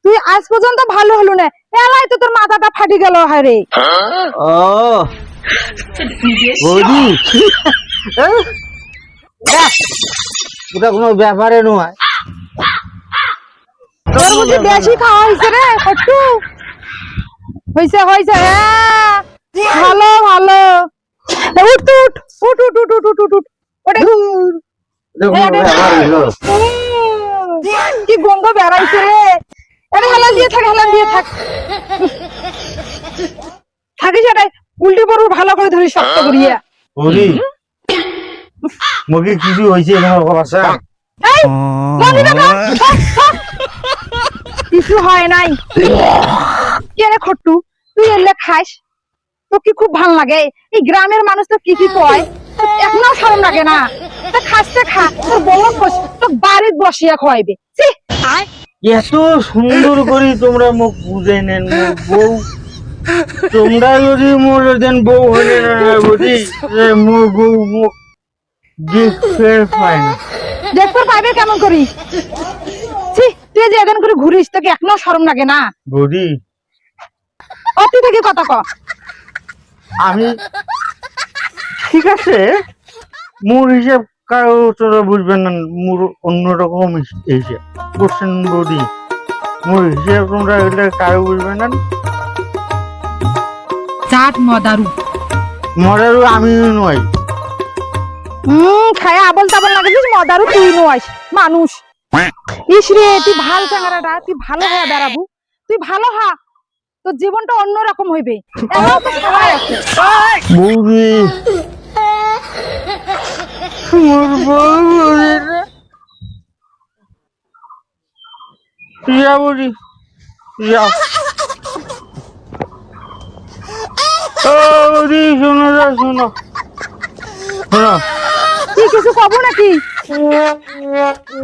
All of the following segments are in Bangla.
তুই আজ পর্যন্ত ভালো হলো না, এলাই তো তোর মাথাটা ফাটি গেল হারে। ও বৌদি ওটা কোনো ব্যাপারে নয়, তোর বুঝি বেশি খাওয়া হয়েছে রে একটু হয়েছে হয়েছে। হ্যাঁ ভালো ভালো, উঠ তো উঠ উঠ উঠ উঠ উঠ উঠ উঠ কি গন্ধ বেড়াইছে রে। আরে হেলান দিয়ে থাক, হেলান দিয়ে থাক, থাকিস এটাই উল্টি পড়ব ভালো করে ধরি শক্ত করিয়া। বৌদি মুখে কিছু হয়েছে কিছু হয় নাই। কে রে খট্টু, তুই এলে খাস, তো কি খুব ভাল লাগে? এই গ্রামের মানুষ তো কি কি কয়, এখনো শরম লাগে না? তা খাসতে খা, তোর বউ তো বাড়িতে বসিয়া খাওয়াইবে। এত সুন্দর করে তোমরা মুখ বুঝে নেন বউ, তোমরা যদি মরে দেন বউ হলে না বুঝি মোর বউ মুখ দেখতে পায় না। দেখতে পাইবে কেমন করি? তুই যে এদিন করে ঘুরিস, তোকে এখনো শরম লাগে না? বৌদি অতি থেকে কথা ক। আমি ঠিক আছে, মোর হিসাব কারো তোরা বুঝবেন না, মোর অন্যরকম হিসাব করছেন বৌদি, মোর হিসাব তোমরা এগুলো কারো বুঝবেন না। চাট মদারু মরারও আমি নয়। খায় আবল তাবল লাগেছিস, মদারু তুই নয় মানুষ। ইস রে, তুই ভাল চাঙ্গারাটা, তুই ভালো হয়ে দাঁড়াবো, তুই ভালো হা, তোর জীবনটা অন্যরকম হইবে। বৌদি মোর বউ যা বৌদি যাও। ও বৌদি শোনো যা, শোনো শোনো, তুই কিছু কব নাকি?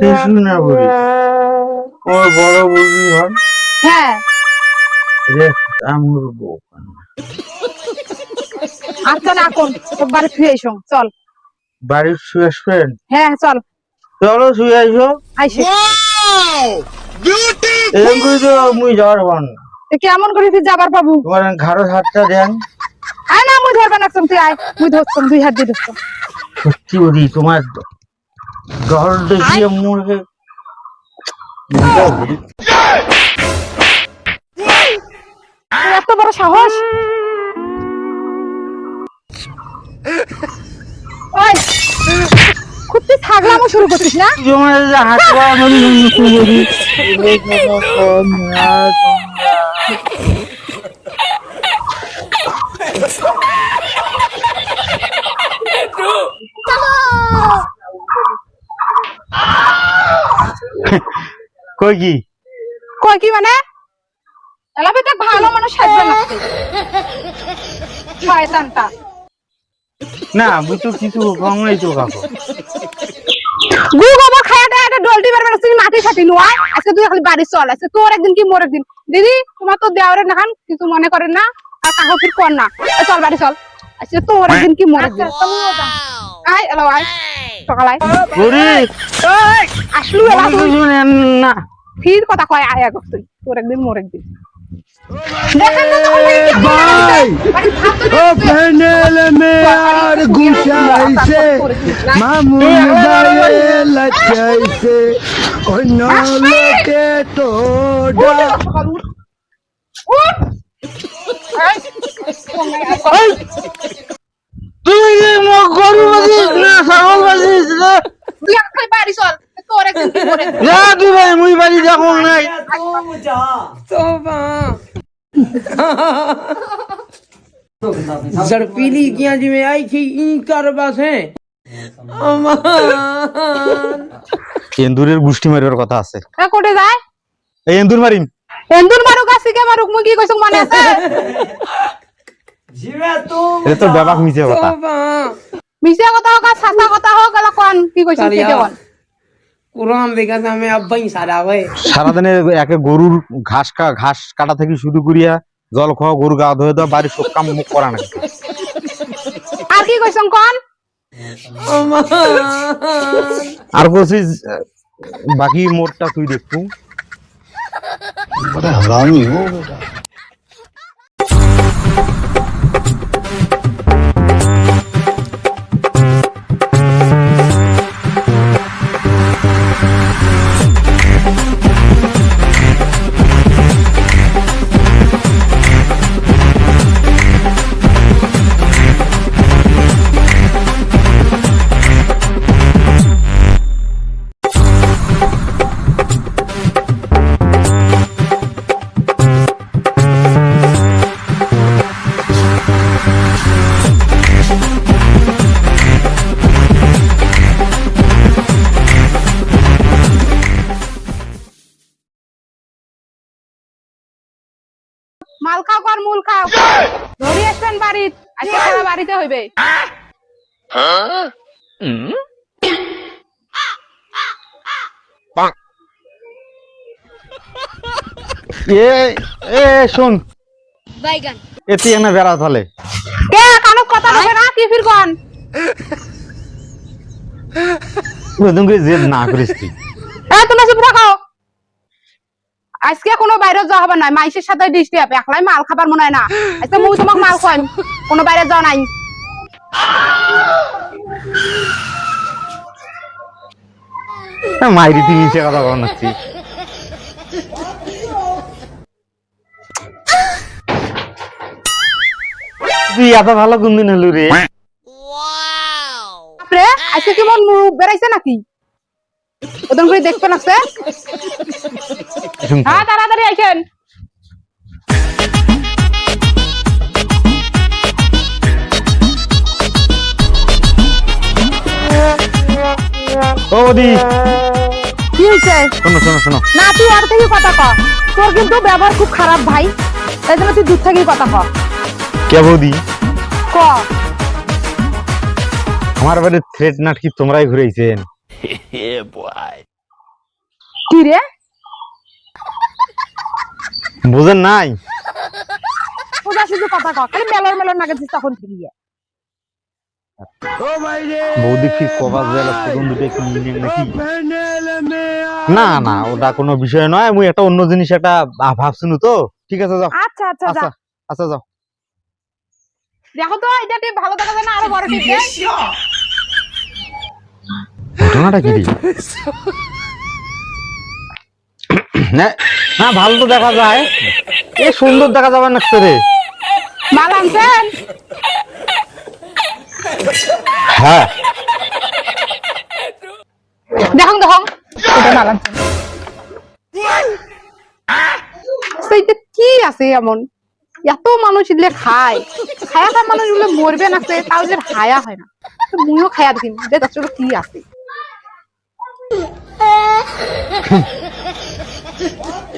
কিছু না বৌদি, ওর বড় বৌদি হন। হ্যাঁ আমার বউ আচ্ছা না কোন তোর বাড়ি ফিরে এসো, চল বাড়ির শুয়ে আসবেন। হ্যাঁ চল চলো শুয়ে আইসো। আইসে এরকম করে তো মুই যাওয়ার পার না। কেমন করে তুই যাবার পাবো? তোমার ঘাড়ো হাতটা দেন। আয় না, মুই ধরবে না, তুই আয়, মুই ধরছম, দুই হাত দিয়ে ধরছম। সত্যি বলি তোমার ডর দেখিয়ে মুরগে এত বড় সাহস! খুব তুই থাকলামও শুরু করছিস না? তোমার হাত পা বলি কই কি কই কি মানে? এলাবে তো ভালো মানুষ সাজবে না শয়তানটা। না আমি তো কিছু কম নাই তো কাকু। গু গোবর খায়া দেয়, এটা ডলটি বের বের তুই মাটি ফাটি লয়। আজকে তুই খালি বাড়ি চল, আজকে তোর একদিন কি মোর একদিন। দিদি তোমার তো দেওয়ারে নাখান কিছু মনে করেন না, আর কাকু ফির কর না, চল বাড়ি চল, আজকে তোর একদিন কি মোর একদিন। আয় এলো আয়, সকাল আয় আসলু এলা শুনেন না, ফির কথা কয় আয় আগ তুই, তোর একদিন মোর একদিন। গরু বাজিস না ছাগল বাজিস না, বাড়ি চল, তোর একদিন কি মোর একদিন। যা তুই ভাই মুই বাড়ি যাবো নাই। जड़पीली किया जी में आई थी इनका बस है এন্দুরের গুষ্টি মারিবার কথা আছে। কোটে যায় এই এন্দুর মারিম, এন্দুর মারুক আসি কে মারুক, মুই কি কইছ মনে আছে? जीवे तू এ তো বাবাক মিছে কথা। মিছা কথা হোক আর সাসা কথা হোক, গলা কোন কি কইছ কি কোন? कुरान देखा था मैं अब भाई सारा हुए সারাদিনে একে গরুর ঘাস কাটা থেকে শুরু করিয়া জল খাওয়া গরু গা ধুয়ে দাও বাড়ির সব কাম মুখ করা নাকি আর কি কইছং কোন আর বলছিস বাকি মোটটা তুই দেখবো बड़ा हरामी हो बेटा। মাল খাও আর মূল খাও ধরি আসবেন বাড়িত আজকে সারা বাড়িতে হইবে এ এ শোন এতে এনে বেড়া তাহলে কে কানো কথা বলে না কি ফির কোন তুমি জেদ না করিস তুই তুমি চুপ রাখো আজকে কোনো বাইরে যাওয়া হবে না মাইসের সাথে ডিস্টি হবে একলাই মাল খাবার মনে হয় না আজকে মুই তোমাকে মাল খাইম কোনো বাইরে যাওয়া নাই মাইরি তুই নিচে কথা বানাচ্ছিস তুই এত ভালো কোন দিন হলু রে বাপরে আজকে কি মন মুখ বেরাইছে নাকি ওদের করে দেখবেন আছে হ্যাঁ তাড়াতাড়ি আইছেন ও দি কি হইছে শোনো শোনো শোনো না তুই আর থেকে কথা ক তোর কিন্তু ব্যবহার খুব খারাপ ভাই তাই জন্য তুই দূর থেকেই কথা ক কে বৌদি ক আমার বাড়ির থ্রেট নাট কি তোমরাই ঘুরেছেন কি রে বুঝেন নাই সোজা সুজু কথা ক খালি মেলর মেলর নাগাছিস তখন থেকে বৌদি কি কবাস বেলা সেগুন দুটো কি নিলেন নাকি না না ওটা কোনো বিষয় নয় মুই একটা অন্য জিনিস একটা ভাবছিনু তো ঠিক আছে যাও আচ্ছা আচ্ছা যা আচ্ছা আচ্ছা যাও দেখো তো এটা ঠিক ভালো দেখা যায় না আরো বড় ঠিক ঘটনাটা কি রে না না ভালো তো দেখা যায় এ সুন্দর দেখা যাবে না রে মাল আনছেন হ্যাঁ দেখুন দেখুন এটা মাল আনছেন সেইটা কি আছে এমন এত মানুষ ইলে খায় খায়া খায় মানুষ গুলো মরবে না তাও যে হায়া হয় না মুইও খায়া দেখি দেখ আসলে কি আছে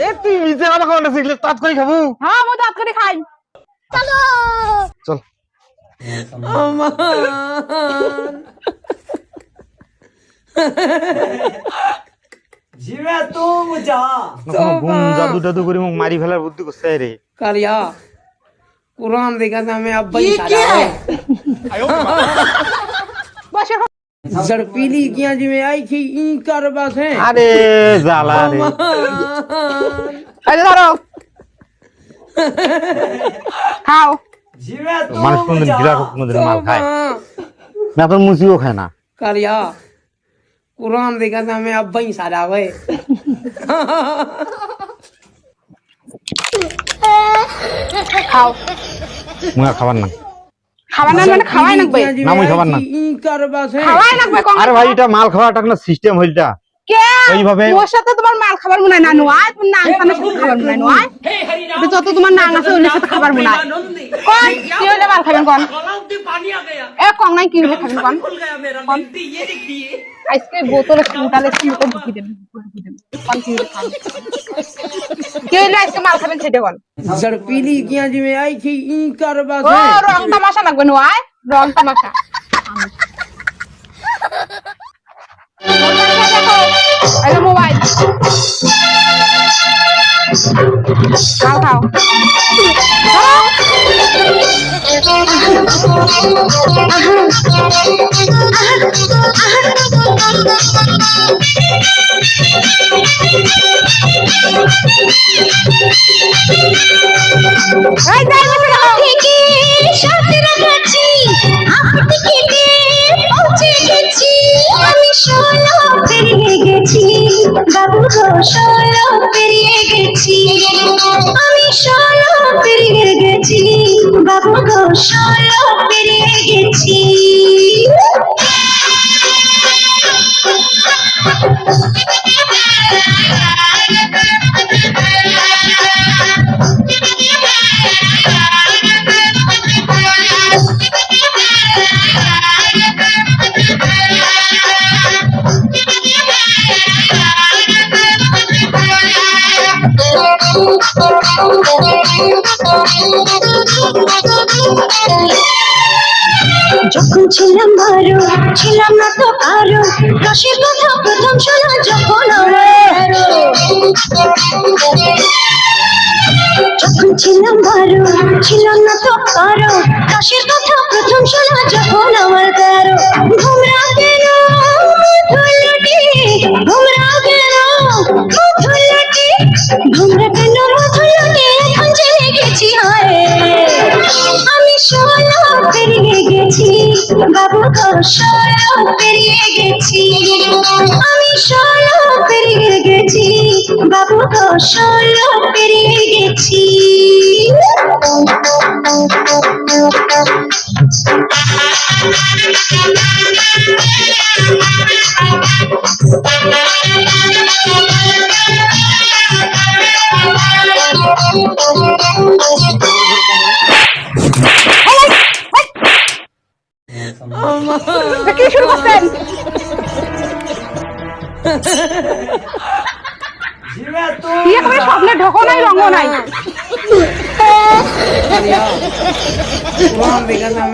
এ তুই মিছে কথা কোনটা শিখলে তাত করে খাবো হ্যাঁ মই দাঁত করে খাই চলো চল জিবে তুম যা গুম জাদু টাদু করে মোক মারি ফেলার বুদ্ধি করছে রে কালিয়া कुरान देखा था मैं अब भाई सारा है বসে जड़पीली किया जी में आई थी इनकर बस है আরে জ্বালা রে এই যে ধরো খাও जिवे মানুষ কোনদিন গিলাস কোনদিন মাল খায় না তো মুসিও খায় না कालिया कुरान देखा था मैं अब भाई सारा है খাও মুই আর খাবার না খাওয়া না মানে খাওয়াই লাগবে না, মুই খাবার না। इनकर बस है খাওয়াই লাগবে কোন আরে ভাই এটা মাল খাওয়াটা একটা সিস্টেম হইলটা কে ওইভাবে ওর সাথে তোমার মাল খাবার মনে হয় না নয় তোমার নাং খানের সাথে খাবার মনে হয় নয় এটা যত তোমার নাং আছে ওর সাথে খাবার মনে হয় কোন কি হইলে মাল খাবেন কোন এ কোন নাই কি হইলে খাবেন কোন কোন? আজকে বোতলে উঠালে সিলকে ঢুকি দেন কোন কি হইলে খাবেন কি হইলে আজকে মাল খাবেন সেটা কোন जड़पीली किया जी में आई थी इनकर बस ও है রং তামাশা লাগবে নয় রং তামাশা আরে মোবাইল খাও খাও এই যাই বসে রাখো। থেকে সাথে রাখাচ্ছি আপনি কেটে পৌঁছে গেছি আমি 16 পেরিয়ে গেছি বাবু গো 16 পেরিয়ে গেছি আমি 16 পেরিয়ে গেছি বাবু গো 16 পেরিয়ে গেছি যখন ছিলাম বারো ছিলাম না তো কারো রসের কথা প্রথম শোনা যখন আমার যখন ছিলাম বারো ছিলাম না তো কারো রসের কথা প্রথম শোনা যখন আমার গারো ঘুমরা কেন মধুলটি ঘুমরা কেন মধুলটি ঘুমরা কেন মধুলটি এখন জেনে গেছি হয় আমি 16 পেরিয়ে গেছি বাবু গো 16 পেরিয়ে গেছি আমি 16 পেরিয়ে গেছি বাবু গো 16 পেরিয়ে গেছি কি শুরু করছেন? বিয়ে করে স্বপ্নে ঢোকো নাই রঙও নাই। कुरान देखा था मैं